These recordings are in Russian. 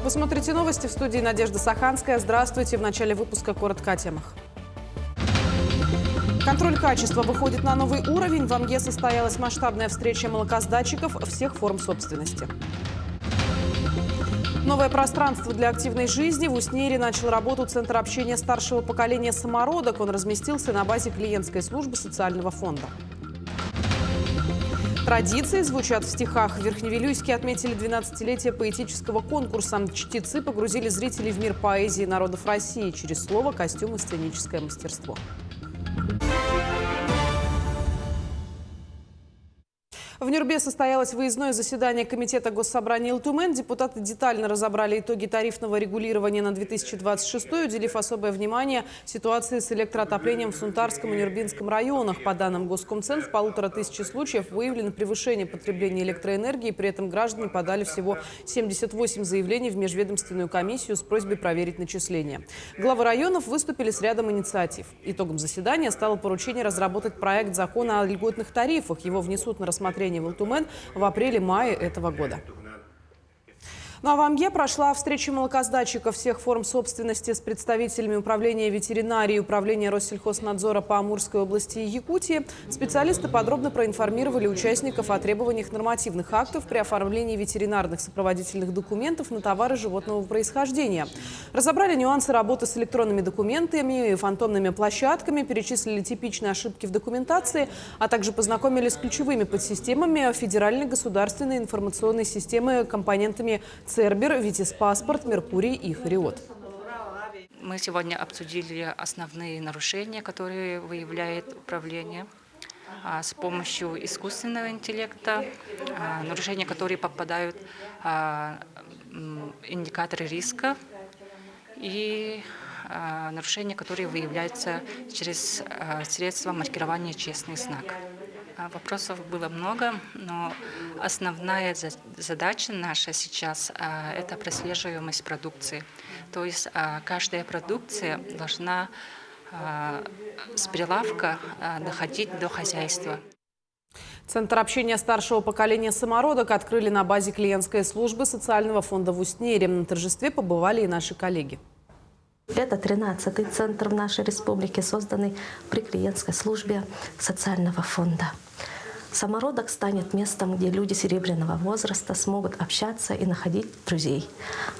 Вы смотрите новости, в студии Надежда Саханская. Здравствуйте. В начале выпуска коротко о темах. Контроль качества выходит на новый уровень. В АМГе состоялась масштабная встреча молокосдатчиков всех форм собственности. Новое пространство для активной жизни. В Уснере начал работу Центр общения старшего поколения «Самородок». Он разместился на базе клиентской службы социального фонда. Традиции звучат в стихах. В Верхневилюйске отметили 12-летие поэтического конкурса. Чтецы погрузили зрителей в мир поэзии народов России через слово, костюм и сценическое мастерство. В Нюрбе состоялось выездное заседание Комитета Госсобрания ЛТУМЭН. Депутаты детально разобрали итоги тарифного регулирования на 2026, уделив особое внимание ситуации с электроотоплением в Сунтарском и Нюрбинском районах. По данным Госкомцен, в 1500 случаев выявлено превышение потребления электроэнергии. При этом граждане подали всего 78 заявлений в межведомственную комиссию с просьбой проверить начисления. Главы районов выступили с рядом инициатив. Итогом заседания стало поручение разработать проект закона о льготных тарифах. Его внесут на рассмотрение в ЛТУМЭН в апреле-мае этого года. Ну а в АМГе прошла встреча молокосдатчиков всех форм собственности с представителями Управления ветеринарии и Управления Россельхознадзора по Амурской области и Якутии. Специалисты подробно проинформировали участников о требованиях нормативных актов при оформлении ветеринарных сопроводительных документов на товары животного происхождения. Разобрали нюансы работы с электронными документами и фантомными площадками, перечислили типичные ошибки в документации, а также познакомились с ключевыми подсистемами Федеральной государственной информационной системы, компонентами Цербер, Витиспаспорт, Меркурий и Хариот. Мы сегодня обсудили основные нарушения, которые выявляет управление с помощью искусственного интеллекта, нарушения, которые попадают в индикаторы риска и нарушения, которые выявляются через средства маркирования «Честный знак». Вопросов было много, но основная задача наша сейчас – это прослеживаемость продукции. То есть каждая продукция должна с прилавка доходить до хозяйства. Центр общения старшего поколения «Самородок» открыли на базе клиентской службы социального фонда в Уснере. На торжестве побывали и наши коллеги. Это 13-й центр в нашей республике, созданный при клиентской службе социального фонда. «Самородок» станет местом, где люди серебряного возраста смогут общаться и находить друзей,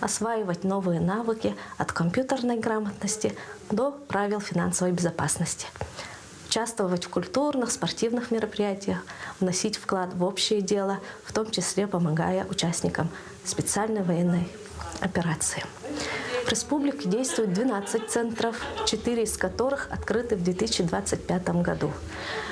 осваивать новые навыки от компьютерной грамотности до правил финансовой безопасности, участвовать в культурных, спортивных мероприятиях, вносить вклад в общее дело, в том числе помогая участникам специальной военной операции. В республике действует 12 центров, 4 из которых открыты в 2025 году.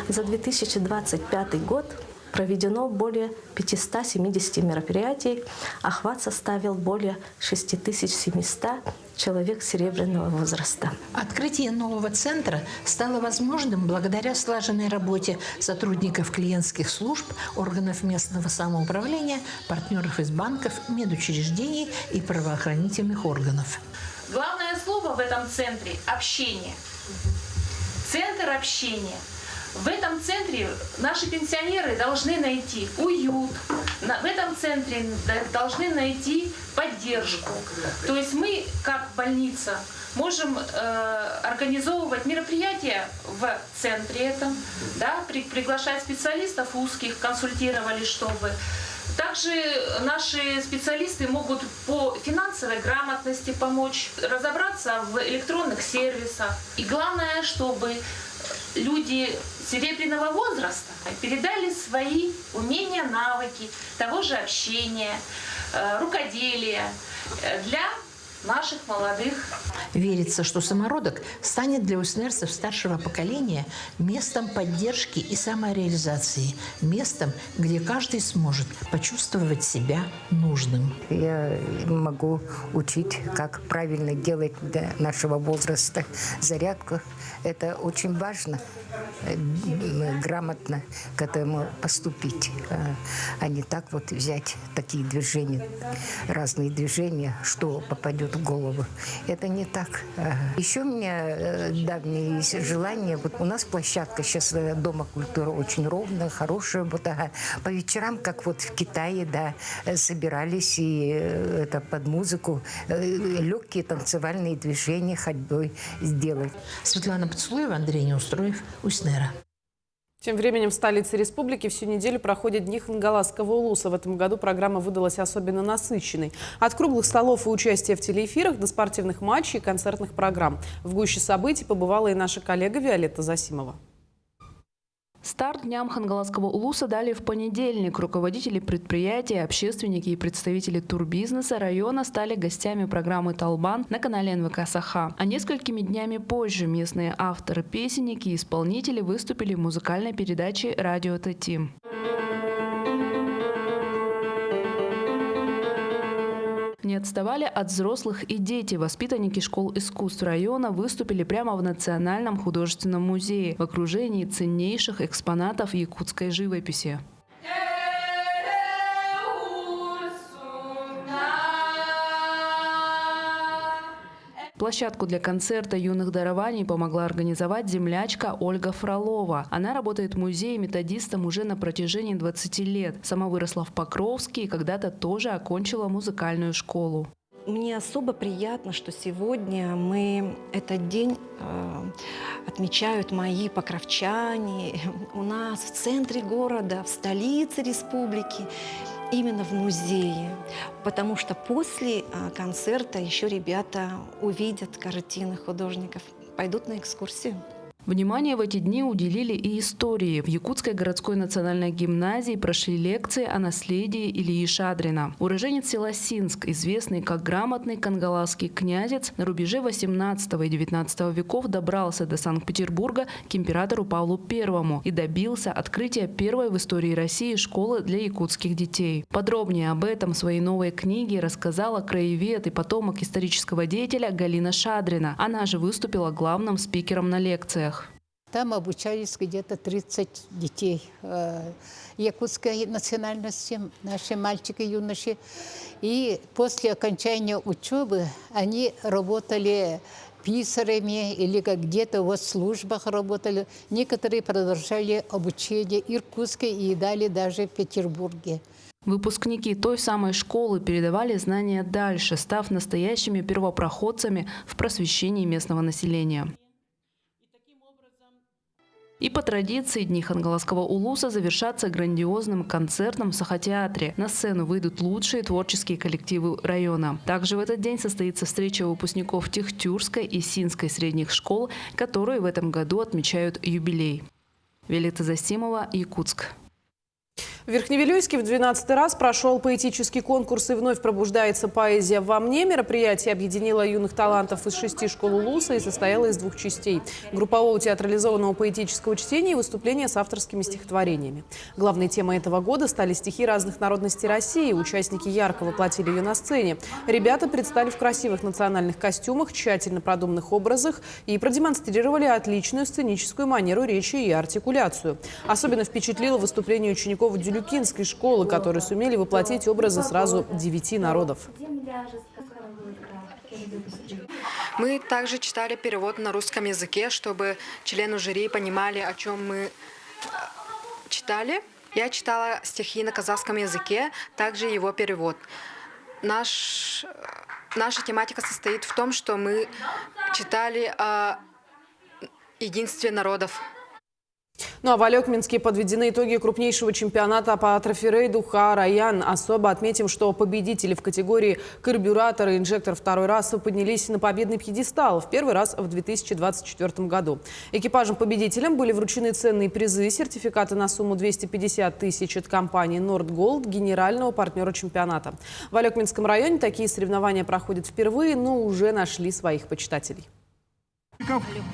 За 2025 год проведено более 570 мероприятий, охват составил более 6700 человек серебряного возраста. Открытие нового центра стало возможным благодаря слаженной работе сотрудников клиентских служб, органов местного самоуправления, партнеров из банков, медучреждений и правоохранительных органов. Главное слово в этом центре – общение. Центр общения. В этом центре наши пенсионеры должны найти уют, в этом центре должны найти поддержку. То есть мы, как больница, можем организовывать мероприятия в центре этом, да, приглашать специалистов узких, консультировали, чтобы... Также наши специалисты могут по финансовой грамотности помочь разобраться в электронных сервисах. И главное, чтобы люди серебряного возраста передали свои умения, навыки того же общения, рукоделия для наших молодых. Верится, что «Самородок» станет для уснерцев старшего поколения местом поддержки и самореализации, местом, где каждый сможет почувствовать себя нужным. Я могу учить, как правильно делать для нашего возраста зарядку. Это очень важно, грамотно к этому поступить, а не так вот взять такие движения, разные движения, что попадет в голову. Это не так. Еще у меня давнее есть желание. Вот у нас площадка сейчас Дома культуры очень ровная, хорошая. Вот, по вечерам, как вот в Китае, да, собирались и это под музыку легкие танцевальные движения ходьбой сделать. Светлана Поцелуева, Андрей Неустроев, Уснера. Тем временем в столице республики всю неделю проходят Дни Хангаласского улуса. В этом году программа выдалась особенно насыщенной. От круглых столов и участия в телеэфирах до спортивных матчей и концертных программ. В гуще событий побывала и наша коллега Виолетта Засимова. Старт дням Хангаласского улуса дали в понедельник. Руководители предприятий, общественники и представители турбизнеса района стали гостями программы «Талбан» на канале НВК «Саха». А несколькими днями позже местные авторы, песенники и исполнители выступили в музыкальной передаче «Радио Татим». Не отставали от взрослых и дети. Воспитанники школ искусств района выступили прямо в Национальном художественном музее в окружении ценнейших экспонатов якутской живописи. Площадку для концерта юных дарований помогла организовать землячка Ольга Фролова. Она работает в музее методистом уже на протяжении 20 лет. Сама выросла в Покровске и когда-то тоже окончила музыкальную школу. Мне особо приятно, что сегодня этот день отмечают мои покровчане. У нас в центре города, в столице республики, именно в музее. Потому что после концерта еще ребята увидят картины художников, пойдут на экскурсию. Внимание в эти дни уделили и истории. В Якутской городской национальной гимназии прошли лекции о наследии Ильи Шадрина. Уроженец села Синск, известный как грамотный кангаласский князец, на рубеже 18 и 19 веков добрался до Санкт-Петербурга к императору Павлу I и добился открытия первой в истории России школы для якутских детей. Подробнее об этом в своей новой книге рассказала краевед и потомок исторического деятеля Галина Шадрина. Она же выступила главным спикером на лекциях. Там обучались где-то 30 детей якутской национальности, наши мальчики и юноши. И после окончания учебы они работали писарями или где-то в службах работали. Некоторые продолжали обучение Иркутской и дали даже в Петербурге. Выпускники той самой школы передавали знания дальше, став настоящими первопроходцами в просвещении местного населения. И по традиции Дни Хангаласского улуса завершатся грандиозным концертом в Сахатеатре. На сцену выйдут лучшие творческие коллективы района. Также в этот день состоится встреча выпускников Техтюрской и Синской средних школ, которые в этом году отмечают юбилей. Виолетта Засимова, Якутск. В Верхневилюйске в 12-й раз прошел поэтический конкурс «И вновь пробуждается поэзия во мне». Мероприятие объединило юных талантов из 6 школ улуса и состояло из 2 частей – группового театрализованного поэтического чтения и выступления с авторскими стихотворениями. Главной темой этого года стали стихи разных народностей России. Участники ярко воплотили ее на сцене. Ребята предстали в красивых национальных костюмах, тщательно продуманных образах и продемонстрировали отличную сценическую манеру речи и артикуляцию. Особенно впечатлило выступление учеников Дюлюкинской школы, которые сумели воплотить образы сразу 9 народов. Мы также читали перевод на русском языке, чтобы члены жюри понимали, о чем мы читали. Я читала стихи на казахском языке, также его перевод. Наша тематика состоит в том, что мы читали о единстве народов. Ну а в Алекминске подведены итоги крупнейшего чемпионата по трофи-рейду Ха-Раян. Особо отметим, что победители в категории карбюратор и инжектор второй расы поднялись на победный пьедестал в первый раз в 2024 году. Экипажам-победителям были вручены ценные призы, сертификаты на сумму 250 тысяч от компании «Нордголд», генерального партнера чемпионата. В Алекминском районе такие соревнования проходят впервые, но уже нашли своих почитателей.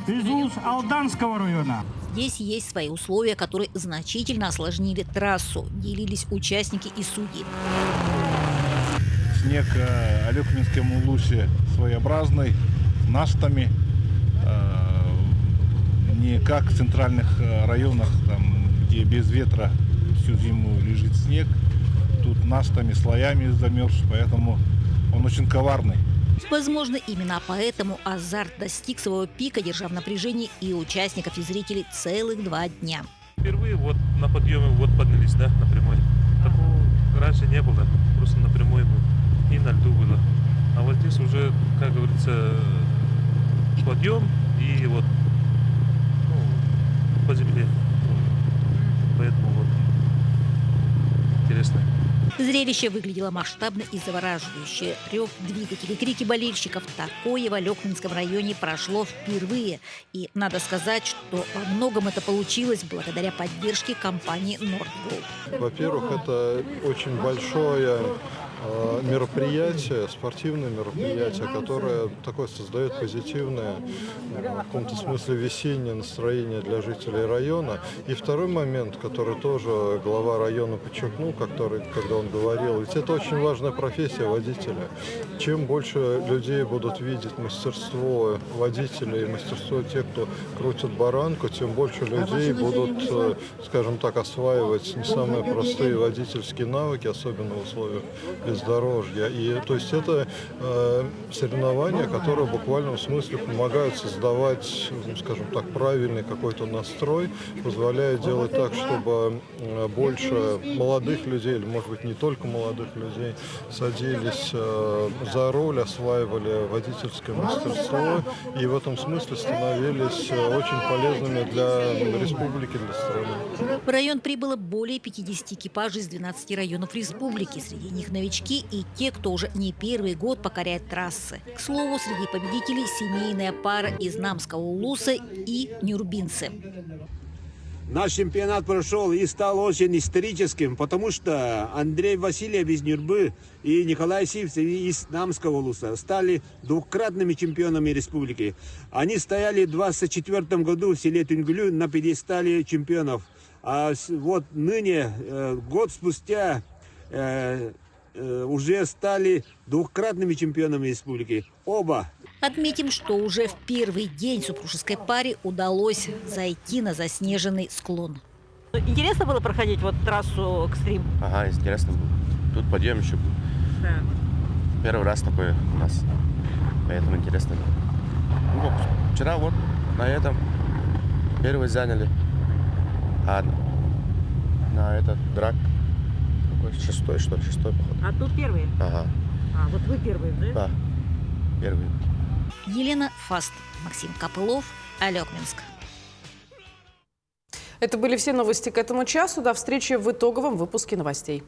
Из Алданского района. Здесь есть свои условия, которые значительно осложнили трассу. Делились участники и судьи. Снег в Алекминском улусе своеобразный, настами. Не как в центральных районах, там, где без ветра всю зиму лежит снег. Тут настами, слоями замерз, поэтому он очень коварный. Возможно, именно поэтому азарт достиг своего пика, держа в напряжении и участников, и зрителей целых 2 дня. Впервые вот на подъеме вот поднялись, да, напрямую. Такого раньше не было, просто напрямую мы и на льду было. А вот здесь уже, как говорится, подъем и вот по земле. Поэтому вот интересно. Зрелище выглядело масштабно и завораживающе. Рев двигателей, крики болельщиков. Такое в Алекминском районе прошло впервые. И надо сказать, что во многом это получилось благодаря поддержке компании Nordgold. Во-первых, это очень большое мероприятие, спортивное мероприятие, которое такое создает позитивное, в каком-то смысле весеннее настроение для жителей района. И второй момент, который тоже глава района подчеркнул, когда он говорил, ведь это очень важная профессия водителя. Чем больше людей будут видеть мастерство водителей, мастерство тех, кто крутит баранку, тем больше людей будут, скажем так, осваивать не самые простые водительские навыки, особенно в условиях бездорожья. И то есть это соревнования, которые в буквальном смысле помогают создавать, скажем так, правильный какой-то настрой, позволяя делать так, чтобы больше молодых людей, или может быть не только молодых людей, садились за руль, осваивали водительское мастерство и в этом смысле становились очень полезными для республики, для страны. В район прибыло более 50 экипажей из 12 районов республики. Среди них новички и те, кто уже не первый год покоряет трассы. К слову, среди победителей семейная пара из Намского улуса и нюрбинцы. Наш чемпионат прошел и стал очень историческим, потому что Андрей Васильев из Нюрбы и Николай Сивцев из Намского улуса стали двукратными чемпионами республики. Они стояли в 1924 году в селе Тунгулю на пьедестале чемпионов. А вот ныне, год спустя, уже стали двукратными чемпионами республики. Оба. Отметим, что уже в первый день супружеской паре удалось зайти на заснеженный склон. Интересно было проходить вот трассу экстрим? Ага, интересно было. Тут подъем еще был. Да. Первый раз такой у нас. Поэтому интересно было. Ну, вчера вот на этом первый заняли. А на этот драк шестой, что ли, шестой поход. А тут первые? Ага. А, вот вы первые, да? Да, первые. Елена Фаст, Максим Копылов, Алекминск. Это были все новости к этому часу. До встречи в итоговом выпуске новостей.